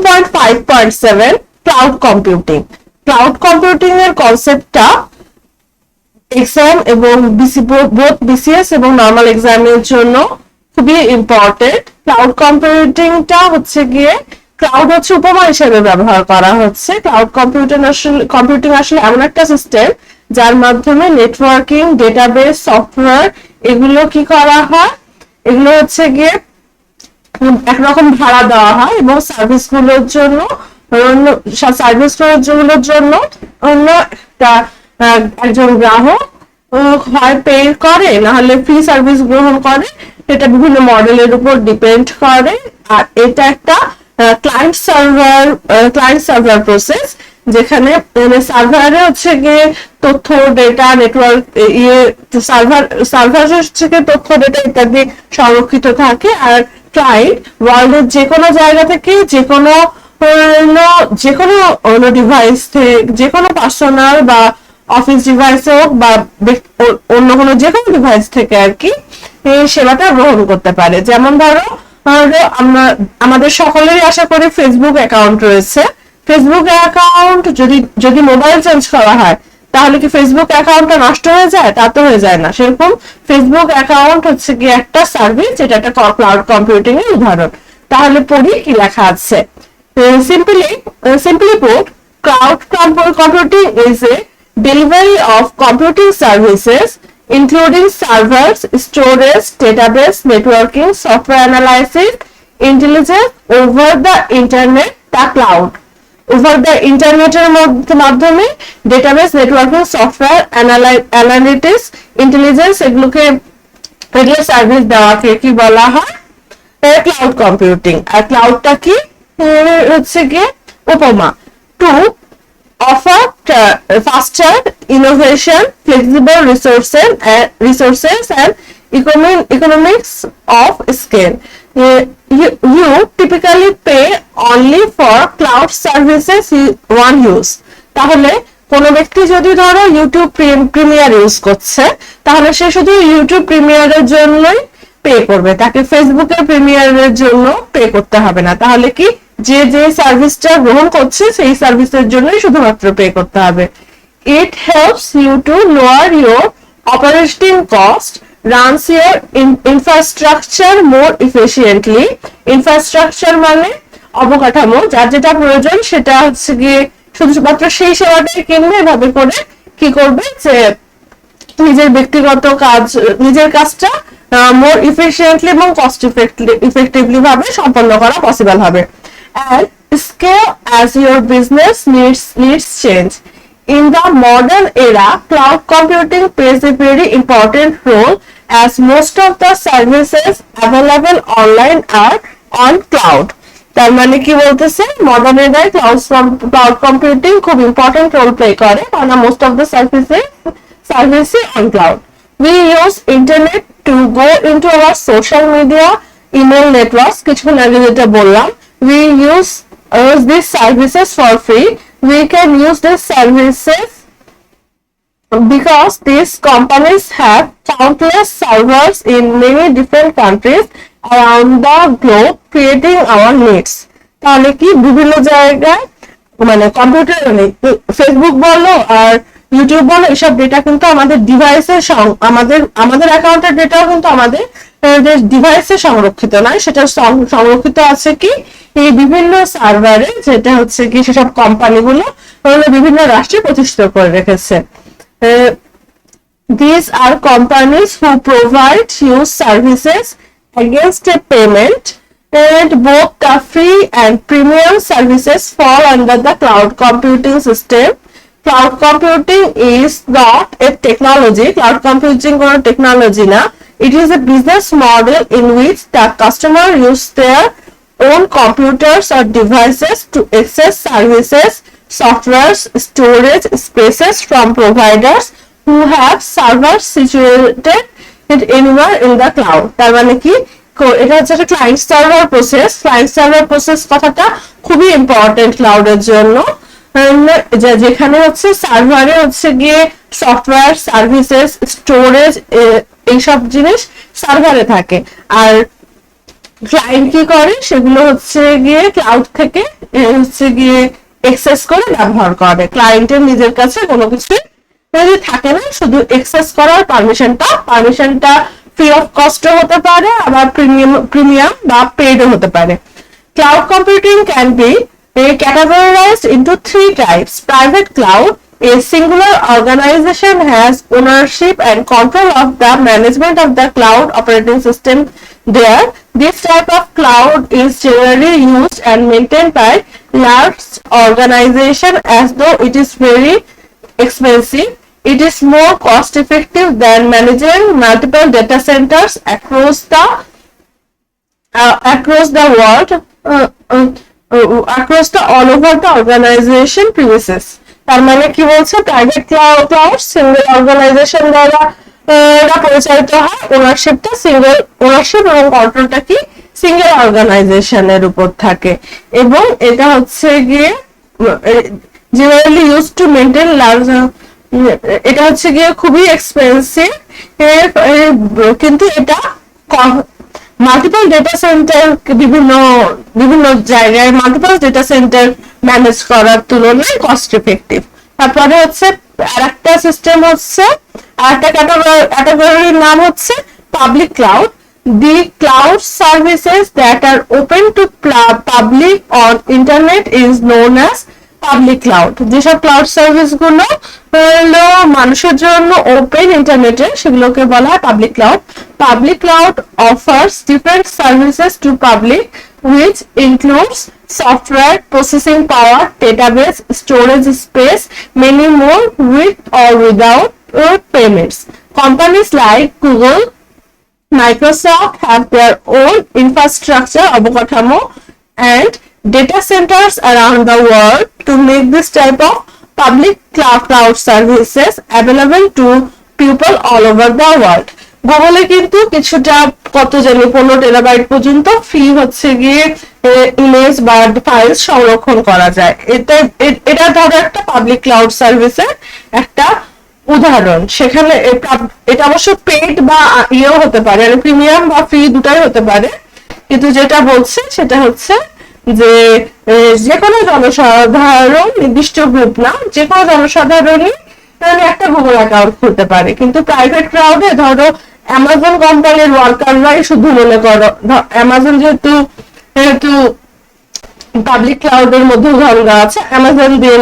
2.5.7 cloud computing. Cloud computing এর কনসেপ্টটা exam এবং বোথ বিসিএস এবং নর্মাল এক্সামের জন্য খুবই ইম্পর্টেন্ট। ক্লাউড কম্পিউটিংটা হচ্ছে গিয়ে, ক্লাউড হচ্ছে উপমা হিসেবে ব্যবহার করা হচ্ছে। ক্লাউড কম্পিউটিং আসলে এমন একটা সিস্টেম যার মাধ্যমে নেটওয়ার্কিং, ডেটাবেস, সফটওয়্যার এগুলো কি করা হয়, এগুলো হচ্ছে গিয়ে একরকম ভাড়া দেওয়া হয় এবং সার্ভিসগুলোর জন্য অন্য একটা একজন গ্রাহক হয় পে করে, না হলে ফ্রি সার্ভিস গ্রহণ করে। এটা বিভিন্ন মডেলের উপর ডিপেন্ড করে। আর এটা একটা ক্লায়েন্ট সার্ভার প্রসেস, যেখানে সার্ভারে হচ্ছে গিয়ে তথ্য, ডেটা, নেটওয়ার্ক, সার্ভার হচ্ছে গিয়ে তথ্য, ডেটা ইত্যাদি সংরক্ষিত থাকে। আর ক্লায়েন্ট ওয়ার্ল্ডের যে কোনো জায়গা থেকে যে কোনো ডিভাইস থেকে, যে কোনো পার্সোনাল বা অফিস ডিভাইস হোক বা অন্য কোনো যে কোনো ডিভাইস থেকে আর কি এই সেবাটা গ্রহণ করতে পারে। যেমন ধরো আমাদের সকলেরই আশা করি ফেসবুক অ্যাকাউন্ট রয়েছে। ফেসবুক অ্যাকাউন্ট যদি মোবাইল চেঞ্জ করা হয় তাহলে কি ফেসবুক অ্যাকাউন্টটা নষ্ট হয়ে যায়? তা তো হয়ে যায় না। সেরকম ফেসবুক অ্যাকাউন্ট হচ্ছে কি একটা সার্ভিস, যেটা একটা ক্লাউড কম্পিউটিং এর উদাহরণ। তাহলে পড়ি কি লেখা আছে। Simply put, cloud computing is a delivery of computing services including servers, storage, database, networking, software analysis, intelligence over the internet, the cloud. Over the interneটের মাধ্যমে database, networking, software analytics, intelligence এগুলো service দেওয়াকে কি বলা হয়? Cloud computing. আর ক্লাউডটা কি হচ্ছে গিয়ে উপমা। To offer faster innovation, flexible resources and economics of scale. You typically pay only for cloud services you want use. তাহলে কোনো ব্যক্তি যদি ধরো ইউটিউব প্রিমিয়ার ইউজ করছে, তাহলে সে শুধু ইউটিউব প্রিমিয়ারের জন্যই পে করবে, তাকে ফেসবুকের প্রিমিয়ারের জন্য পে করতে হবে না। তাহলে কি যে সার্ভিসটা গ্রহণ করছে সেই সার্ভিসের জন্যই শুধুমাত্র পে করতে হবে। It helps you to lower your operating cost, runs your infrastructure more efficiently. Infrastructure মানে অবকাঠামো, যার যেটা প্রয়োজন সেটা হচ্ছে গিয়ে শুধুমাত্র সেই সেবাটাই কিনবে। এভাবে করে কি করবে যে নিজের ব্যক্তিগত নিজের কাজটা মোর এফিশিয়েন্টলি এবং কস্ট ইফেক্টিভলি ভাবে সম্পন্ন করা পসিবল হবে। And scale as your business needs change. In the modern era, cloud computing plays a very important role as most of the services available online are on cloud. তার মানে কি বলতেছে, modern এরায় cloud computing খুব important role play করে, কারণ most of the service on cloud. We use internet to go into our social media, email networks, কিছুক্ষণ আগে যেটা বললাম। We use these services for free. We can use these services because these companies have countless servers in many different countries around the globe creating our needs. তাহলে কি বিভিন্ন জায়গায় মানে computer, Facebook বলো আর ইউটিউব বলো, এসব ডেটা কিন্তু আমাদের ডিভাইসের আমাদের অ্যাকাউন্টের ডেটাও কিন্তু আমাদের ডিভাইসে সংরক্ষিত নয়, সেটা সংরক্ষিত আছে কি এই বিভিন্ন সার্ভারে, যেটা হচ্ছে কি সেসব কোম্পানিগুলো বিভিন্ন রাষ্ট্রে প্রতিষ্ঠিত করে রেখেছে। These are companies who provide you services against a payment, and both the free and premium services fall under the cloud computing system. Cloud computing is not a technology. Cloud computing কোনো technology না. It is a business model in which the customer use their own computers or devices to access services, softwares, storage spaces from providers who have servers situated anywhere in the cloud. তার মানে কি এটা হচ্ছে একটা client server process. Client server process কথাটা খুবই important ক্লাউডের জন্য, যেখানে হচ্ছে সার্ভারে হচ্ছে গিয়ে সফটওয়্যার, সার্ভিসেস, স্টোরেজ এইসব জিনিস সার্ভারে থাকে, আর ক্লায়েন্ট কি করে সেগুলো হচ্ছে গিয়ে ক্লাউড থেকে হচ্ছে গিয়ে এক্সেস করে ব্যবহার করে। ক্লায়েন্টের নিজের কাছে কোনো কিছু থাকে না, শুধু এক্সেস করার পারমিশনটা ফ্রি অফ কস্ট হতে পারে, আবার প্রিমিয়াম বা পেইডও হতে পারে। Cloud computing can be categorized into three types. Private cloud, a singular organization has ownership and control of the management of the cloud operating system there. This type of cloud is generally used and maintained by large organization as though it is very expensive. It is more cost effective than managing multiple data centers across the world, across the all over the organization premises. তার মানে কি বলছে, private cloud single organisation দ্বারা পরিচালিত হয়, ownership এবং কন্ট্রোলটা কি single অর্গানাইজেশনের উপর থাকে, এবং এটা হচ্ছে গিয়ে generally use to maintain large, এটা হচ্ছে গিয়ে খুবই এক্সপেন্সিভ, কিন্তু এটা মাল্টিপল ডেটা সেন্টার বিভিন্ন জায়গায় মাল্টিপল ডেটা সেন্টার ম্যানেজ করার তুলনায় কস্ট এফেক্টিভ। তারপরে হচ্ছে আরেকটা সিস্টেম হচ্ছে, আরেকটা ক্যাটাগরির নাম হচ্ছে public cloud. The cloud services that are open to public on internet is known as public cloud. যেসব ক্লাউড সার্ভিস গুলো মানুষের জন্য ওপেন ইন্টারনেটে, সেগুলোকে বলা হয় public cloud. Public cloud offers different services to public which includes software, processing power, database, storage space, many more with or without payments. Companies like Google, Microsoft have their own infrastructure অবকাঠামো and data centers around the world to make this type of public cloud services available to people all over the world. গুগলে কিন্তু কিছুটা কত জানি 15 terabyte পর্যন্ত free হচ্ছে গিয়ে image বা ফাইলস সংরক্ষণ করা যায়। এটা ধরো একটা পাবলিক ক্লাউড সার্ভিসের একটা উদাহরণ। সেখানে এটা অবশ্য পেইড বা ইয়েও হতে পারে, প্রিমিয়াম বা ফ্রি দুটাই হতে পারে, কিন্তু যেটা বলছে সেটা হচ্ছে যে কোনো জনসাধারণ, নির্দিষ্ট গ্রুপ না, যে কোনো জনসাধারণই একটা গুগল অ্যাকাউন্ট খুলতে পারে। কিন্তু প্রাইভেট ক্লাউডে ধরো অ্যামাজন কোম্পানির ওয়ার্কাররাই শুধু, মনে করো অ্যামাজন যেহেতু পাবলিক ক্লাউডের মধ্যে উদাহরণ দেওয়া আছে, অ্যামাজন দিয়ে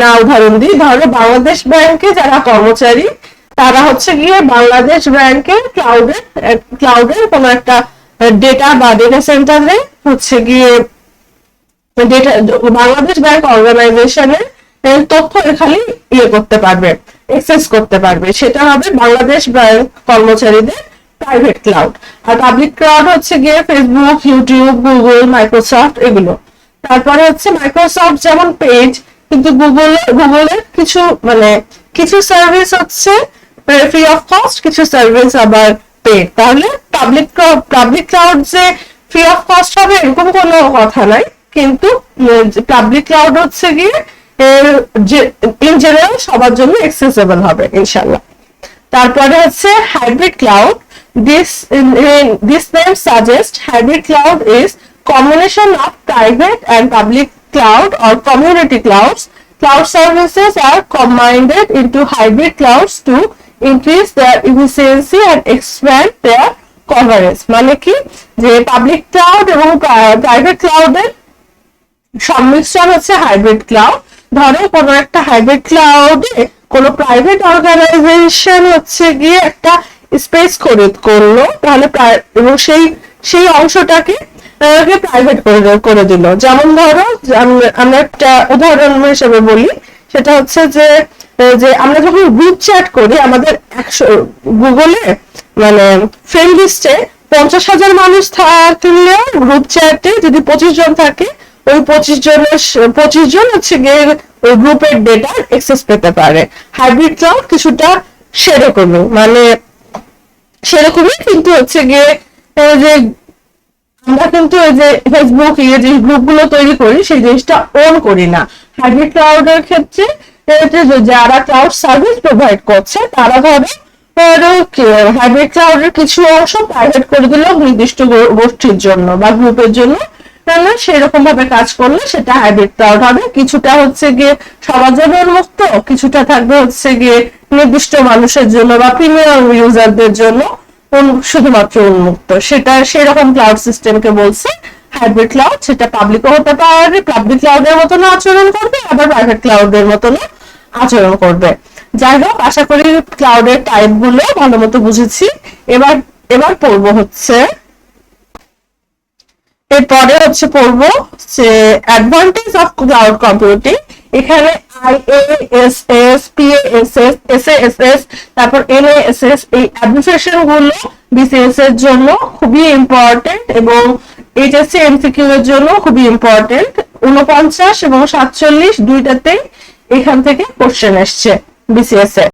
না উদাহরণ দিই, ধরো বাংলাদেশ ব্যাংকে যারা কর্মচারী তারা হচ্ছে গিয়ে বাংলাদেশ ব্যাংকের ক্লাউডের কোনো একটা ডেটা বা ডেটা সেন্টারে হচ্ছে গিয়ে বাংলাদেশ ব্যাংক অর্গানাইজেশনের তথ্য খালি করতে পারবে, এক্সেস করতে পারবে, সেটা হবে বাংলাদেশ ব্যাংক কর্মচারীদের প্রাইভেট ক্লাউড। আর পাবলিক ক্লাউড হচ্ছে গিয়ে ফেসবুক, ইউটিউব, গুগল, মাইক্রোসফট এগুলো। তারপরে হচ্ছে মাইক্রোসফট যেমন পেজ, কিন্তু গুগলের কিছু সার্ভিস হচ্ছে ফ্রি অফ কস্ট, কিছু সার্ভিস আবার পেড। তাহলে পাবলিক ক্লাউড যে ফ্রি অফ কস্ট হবে এরকম কোনো কথা নাই, কিন্তু পাবলিক ক্লাউড হচ্ছে গিয়ে ইন জেনারেল সবার জন্য অ্যাক্সেসিবল হবে ইনশাআল্লাহ। তারপরে হচ্ছে hybrid cloud. This name suggests hybrid cloud is combination of private and public cloud or community clouds. Cloud services are combined into hybrid clouds to increase their efficiency and expand their coverage. মানে কি, যে public cloud এবং private ক্লাউডের সংমিশ্রণ হচ্ছে hybrid cloud. ধরো কোনো একটা hybrid ক্লাউডে কোনো প্রাইভেট অর্গানাইজেশন হচ্ছে গিয়ে একটা স্পেস করলো, তাহলে এবং সেই অংশটাকে প্রাইভেট করে দিল। যেমন ধরো আমরা একটা উদাহরণ হিসেবে বলি, সেটা হচ্ছে যে আমরা যখন গ্রুপ চ্যাট করি, আমাদের গুগলে ফ্রেন্ড লিস্টে 50,000 মানুষ থাকলে গ্রুপ চ্যাটে যদি 25 জন থাকে, ওই 25 জন হচ্ছে গিয়ে ওই গ্রুপের ডেটা অ্যাক্সেস পেতে পারে। হাইব্রিড ক্লাউড কিছুটা সেরকমই, কিন্তু হচ্ছে গিয়ে যে আমরা কিন্তু এই যে ফেসবুক যে গ্রুপ গুলো তৈরি করি সেই জিনিসটা অন করি না। হাইব্রিড ক্লাউডের ক্ষেত্রে যারা ক্লাউড সার্ভিস প্রোভাইড করছে তারা হাইব্রিড ক্লাউডের কিছু অংশ প্রাইভেট করে দিল নির্দিষ্ট গোষ্ঠীর জন্য বা গ্রুপের জন্য, না সেরকম ভাবে কাজ করলে সেটা হাইব্রিড ক্লাউড হবে। কিছুটা হচ্ছে গিয়ে সবার জন্য উন্মুক্ত, কিছুটা থাকবে হচ্ছে গিয়ে নির্দিষ্ট মানুষের জন্য বা প্রিমিয়াম ইউজারদের জন্য শুধুমাত্র উন্মুক্ত। সেটা সেরকম ক্লাউড সিস্টেমকে বলছে হাইব্রিড ক্লাউড। সেটা পাবলিকও হতে পারে, পাবলিক ক্লাউডের মতন আচরণ করবে, আবার প্রাইভেট ক্লাউডের মতন আচরণ করবে। যাই হোক, আশা করি ক্লাউডের টাইপ গুলো ভালো মতো বুঝেছি। এবার এবার পড়বো হচ্ছে, এরপরে হচ্ছে পড়বো যে অ্যাডভান্টেজ অফ ক্লাউড কম্পিউটিং। এখানে IaaS, PaaS, SaaS, তারপর NASS এই অ্যাডমিনিস্ট্রেশন গুলো BCS এর জন্য খুবই ইম্পর্টেন্ট এবং HSC MCQ এর জন্য খুবই ইম্পর্টেন্ট। 49 এবং 47 দুইটাতেই এখান থেকে কোশ্চেন এসছে BCS এ।